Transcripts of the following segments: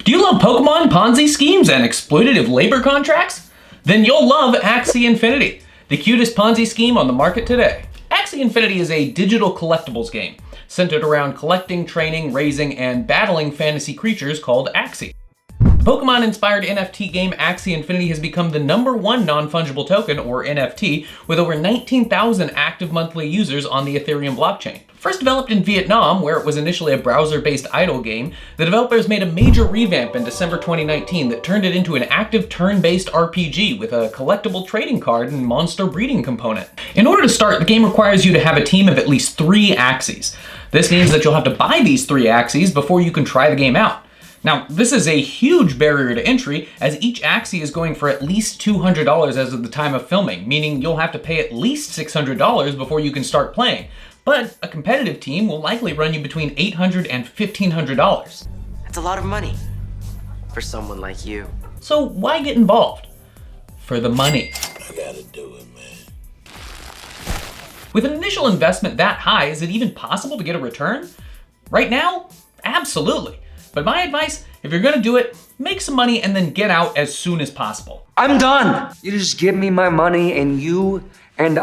Do you love Pokemon, Ponzi schemes, and exploitative labor contracts? Then you'll love AXIE Infinity, the cutest Ponzi scheme on the market today. AXIE Infinity is a digital collectibles game centered around collecting, training, raising, and battling fantasy creatures called Axies. The Pokemon-inspired NFT game AXIE Infinity has become the #1 non-fungible token, or NFT, with over 19,000 active monthly users on the Ethereum blockchain. First developed in Vietnam, where it was initially a browser-based idle game, the developers made a major revamp in December 2019 that turned it into an active turn-based RPG with a collectible trading card and monster breeding component. In order to start, the game requires you to have a team of at least 3 Axies. This means that you'll have to buy these 3 Axies before you can try the game out. Now, this is a huge barrier to entry, as each Axie is going for at least $200 as of the time of filming, meaning you'll have to pay at least $600 before you can start playing. But a competitive team will likely run you between $800 and $1,500. That's a lot of money for someone like you. So why get involved? For the money. I gotta do it, man. With an initial investment that high, is it even possible to get a return? Right now, absolutely. But my advice, if you're gonna do it, make some money and then get out as soon as possible. I'm done. You just give me my money and you and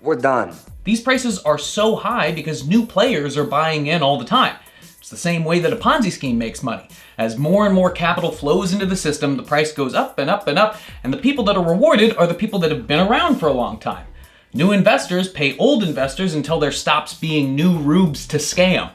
we're done. These prices are so high because new players are buying in all the time. It's the same way that a Ponzi scheme makes money. As more and more capital flows into the system, the price goes up and up and up, and the people that are rewarded are the people that have been around for a long time. New investors pay old investors until there stops being new rubes to scam.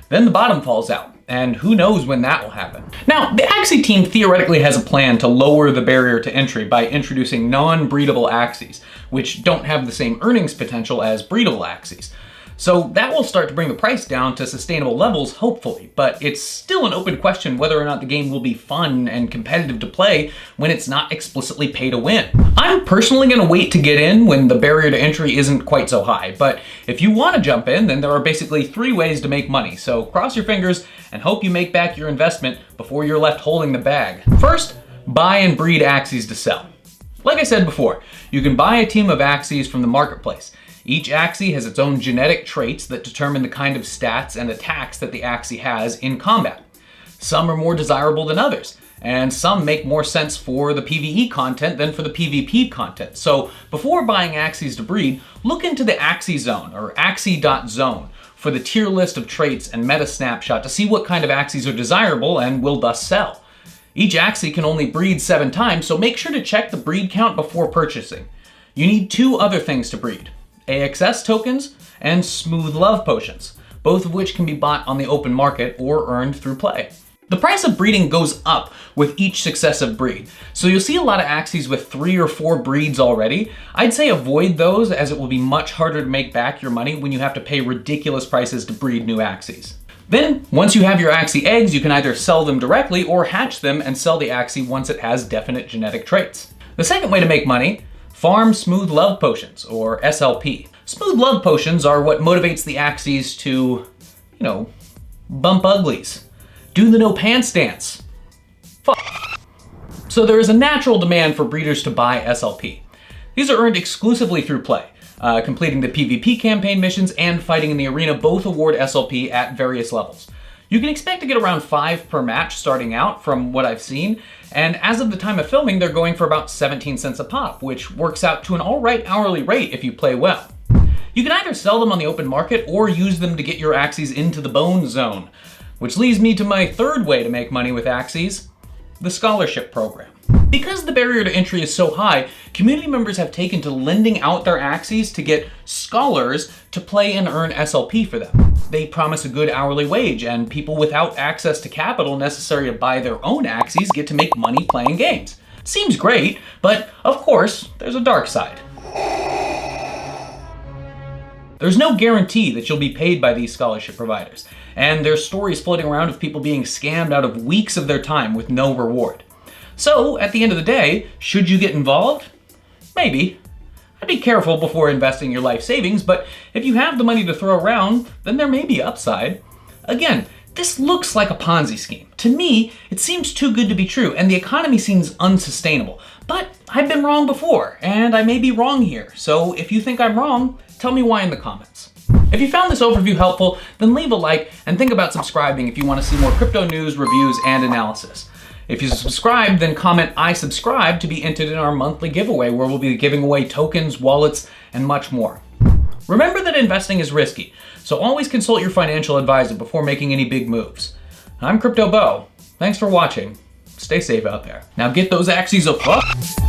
Then the bottom falls out. And who knows when that will happen. Now, the Axie team theoretically has a plan to lower the barrier to entry by introducing non-breedable Axies, which don't have the same earnings potential as breedable Axies. So that will start to bring the price down to sustainable levels, hopefully, but it's still an open question whether or not the game will be fun and competitive to play when it's not explicitly pay to win. I'm personally gonna wait to get in when the barrier to entry isn't quite so high, but if you wanna jump in, then there are basically 3 ways to make money, so cross your fingers and hope you make back your investment before you're left holding the bag. First, buy and breed Axies to sell. Like I said before, you can buy a team of Axies from the marketplace. Each Axie has its own genetic traits that determine the kind of stats and attacks that the Axie has in combat. Some are more desirable than others, and some make more sense for the PvE content than for the PvP content. So before buying Axies to breed, look into the Axie Zone, or axie.zone, for the tier list of traits and meta snapshot to see what kind of Axies are desirable and will thus sell. Each Axie can only breed 7 times, so make sure to check the breed count before purchasing. You need 2 other things to breed: AXS tokens and smooth love potions, both of which can be bought on the open market or earned through play. The price of breeding goes up with each successive breed, so you'll see a lot of Axies with 3 or 4 breeds already. I'd say avoid those, as it will be much harder to make back your money when you have to pay ridiculous prices to breed new Axies. Then, once you have your Axie eggs, you can either sell them directly or hatch them and sell the Axie once it has definite genetic traits. The second way to make money: farm smooth love potions, or SLP. Smooth love potions are what motivates the Axies to, bump uglies, do the no pants dance. So there is a natural demand for breeders to buy SLP. These are earned exclusively through play. Completing the PvP campaign missions and fighting in the arena both award SLP at various levels. You can expect to get around 5 per match starting out from what I've seen, and as of the time of filming, they're going for about 17 cents a pop, which works out to an alright hourly rate if you play well. You can either sell them on the open market or use them to get your Axies into the bone zone, which leads me to my third way to make money with Axies: the scholarship program. Because the barrier to entry is so high, community members have taken to lending out their Axies to get scholars to play and earn SLP for them. They promise a good hourly wage, and people without access to capital necessary to buy their own Axies get to make money playing games. Seems great, but of course, there's a dark side. There's no guarantee that you'll be paid by these scholarship providers, and there's stories floating around of people being scammed out of weeks of their time with no reward. So, at the end of the day, should you get involved? Maybe. I'd be careful before investing your life savings, but if you have the money to throw around, then there may be upside. Again, this looks like a Ponzi scheme. To me, it seems too good to be true, and the economy seems unsustainable. But I've been wrong before, and I may be wrong here. So if you think I'm wrong, tell me why in the comments. If you found this overview helpful, then leave a like and think about subscribing if you want to see more crypto news, reviews, and analysis. If you subscribe, then comment "I subscribe" to be entered in our monthly giveaway, where we'll be giving away tokens, wallets, and much more. Remember that investing is risky, so always consult your financial advisor before making any big moves. I'm Crypto Bo. Thanks for watching. Stay safe out there. Now get those Axies a fuck.